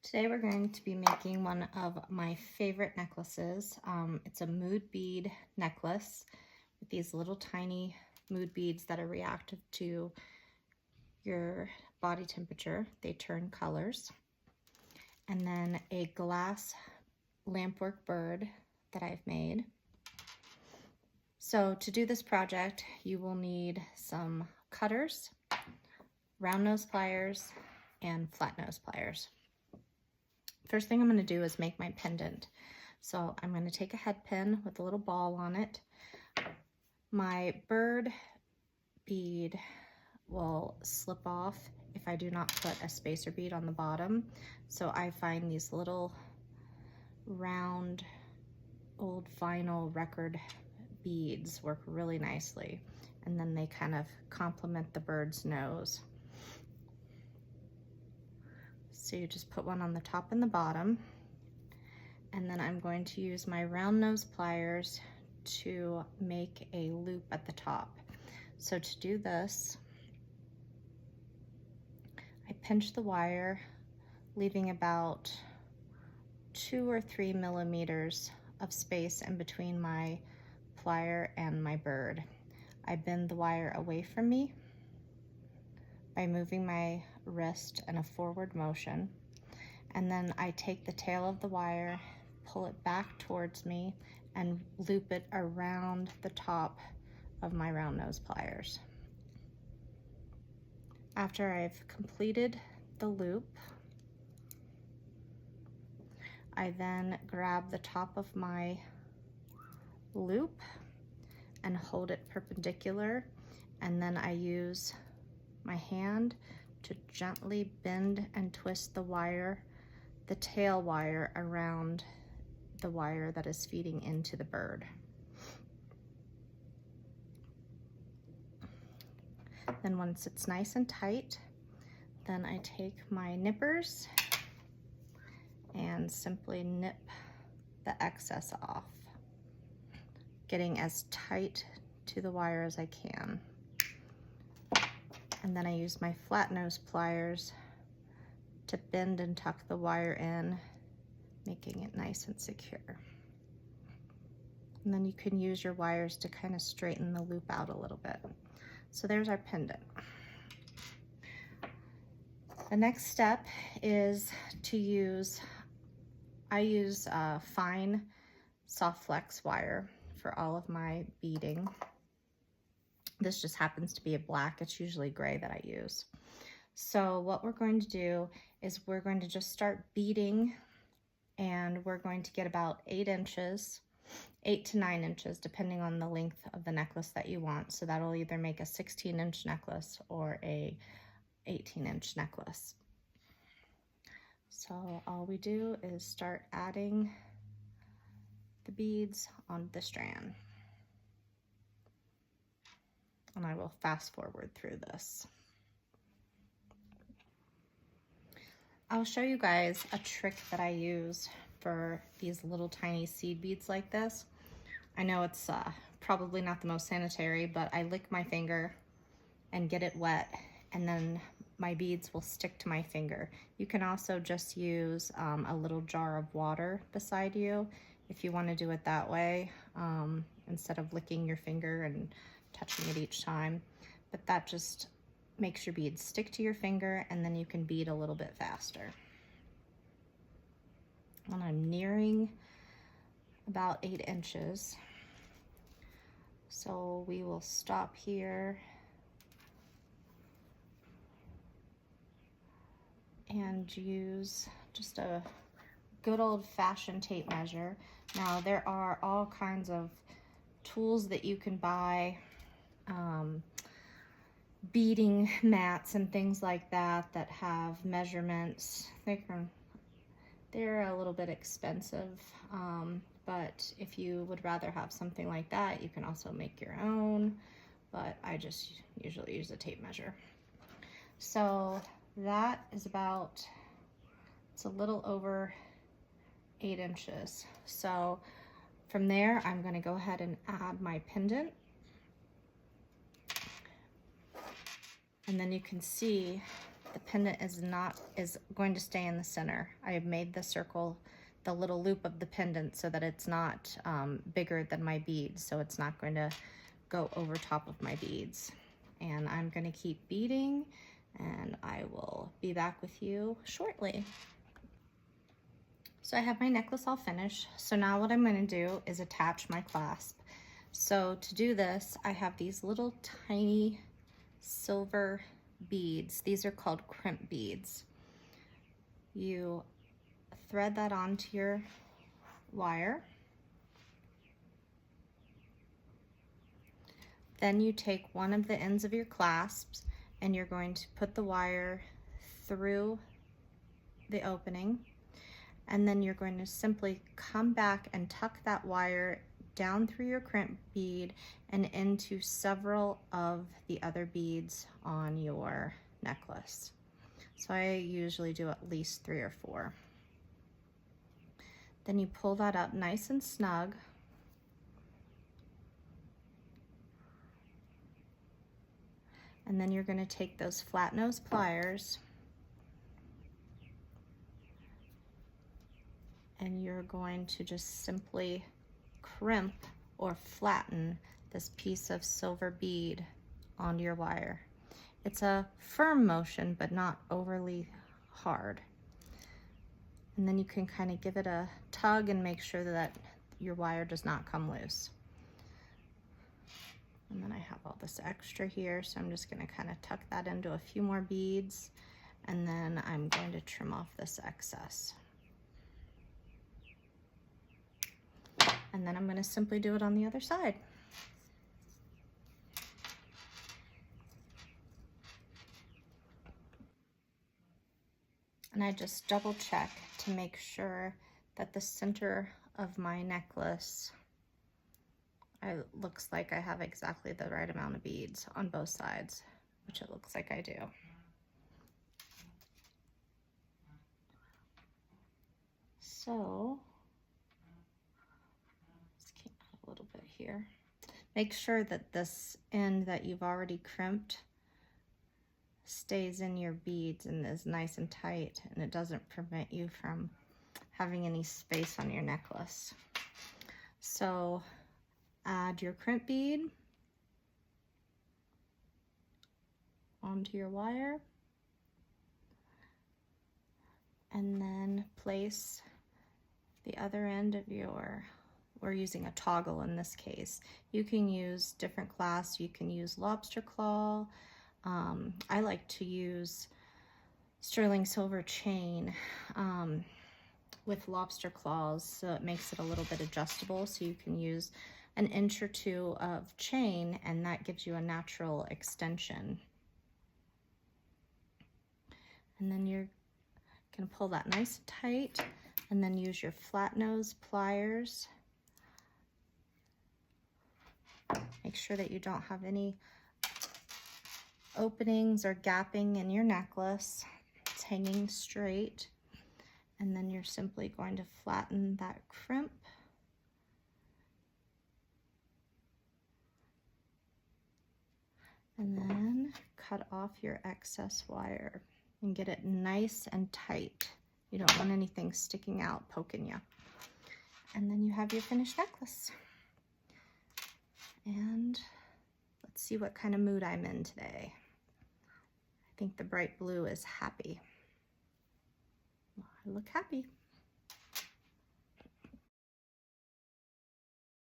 Today we're going to be making one of my favorite necklaces. It's a mood bead necklace with these little tiny mood beads that are reactive to your body temperature. They turn colors. And then a glass lampwork bird that I've made. So to do this project, you will need some cutters, round nose pliers, and flat nose pliers. First thing I'm going to do is make my pendant. So I'm going to take a head pin with a little ball on it. My bird bead will slip off if I do not put a spacer bead on the bottom. So I find these little round old vinyl record beads work really nicely, and then they kind of complement the bird's nose. So you just put one on the top and the bottom, and then I'm going to use my round nose pliers to make a loop at the top. So to do this, I pinch the wire, leaving about 2 or 3 millimeters of space in between my plier and my bird. I bend the wire away from me by moving my wrist in a forward motion, and then I take the tail of the wire, pull it back towards me, and loop it around the top of my round nose pliers. After I've completed the loop, I then grab the top of my loop and hold it perpendicular, and then I use my hand to gently bend and twist the wire, the tail wire, around the wire that is feeding into the bird. Then once it's nice and tight, then I take my nippers and simply nip the excess off, getting as tight to the wire as I can. And then I use my flat nose pliers to bend and tuck the wire in, making it nice and secure. And then you can use your wires to kind of straighten the loop out a little bit. So there's our pendant. The next step is to use, I use fine soft flex wire for all of my beading. This just happens to be a black, it's usually gray that I use. So what we're going to do is we're going to just start beading, and we're going to get about 8 inches, 8 to 9 inches, depending on the length of the necklace that you want. So that'll either make a 16-inch necklace or a 18-inch necklace. So all we do is start adding the beads on the strand. And I will fast forward through this. I'll show you guys a trick that I use for these little tiny seed beads like this. I know it's probably not the most sanitary, but I lick my finger and get it wet, and then my beads will stick to my finger. You can also just use a little jar of water beside you if you want to do it that way, instead of licking your finger and touching it each time. But that just makes your beads stick to your finger, and then you can bead a little bit faster. And I'm nearing about 8 inches. So we will stop here and use just a good old-fashioned tape measure. Now there are all kinds of tools that you can buy, beading mats and things like that that have measurements. They're a little bit expensive, but if you would rather have something like that, you can also make your own, but I just usually use a tape measure. So that is about, it's a little over 8 inches. So from there, I'm going to go ahead and add my pendant. And then you can see the pendant is going to stay in the center. I have made the circle, the little loop of the pendant, so that it's not bigger than my beads, so it's not going to go over top of my beads. And I'm going to keep beading, and I will be back with you shortly. So I have my necklace all finished. So now what I'm going to do is attach my clasp. So to do this, I have these little tiny silver beads. These are called crimp beads. You thread that onto your wire. Then you take one of the ends of your clasps and you're going to put the wire through the opening, and then you're going to simply come back and tuck that wire down through your crimp bead and into several of the other beads on your necklace. So I usually do at least 3 or 4. Then you pull that up nice and snug. And then you're going to take those flat nose pliers and you're going to just simply crimp or flatten this piece of silver bead onto your wire. It's a firm motion, but not overly hard. And then you can kind of give it a tug and make sure that your wire does not come loose. And then I have all this extra here, so I'm just going to kind of tuck that into a few more beads, and then I'm going to trim off this excess. And then I'm going to simply do it on the other side. And I just double check to make sure that the center of my necklace, it looks like I have exactly the right amount of beads on both sides, which it looks like I do. So a little bit here. Make sure that this end that you've already crimped stays in your beads and is nice and tight, and it doesn't prevent you from having any space on your necklace. So add your crimp bead onto your wire, and then place the other end of your, we're using a toggle in this case. You can use different clasps. You can use lobster claw. I like to use sterling silver chain with lobster claws, so it makes it a little bit adjustable. So you can use an inch or 2 of chain, and that gives you a natural extension. And then you're gonna pull that nice and tight, and then use your flat nose pliers. Make sure that you don't have any openings or gapping in your necklace. It's hanging straight. And then you're simply going to flatten that crimp. And then cut off your excess wire and get it nice and tight. You don't want anything sticking out, poking you. And then you have your finished necklace. And let's see what kind of mood I'm in today. I think the bright blue is happy. I look happy.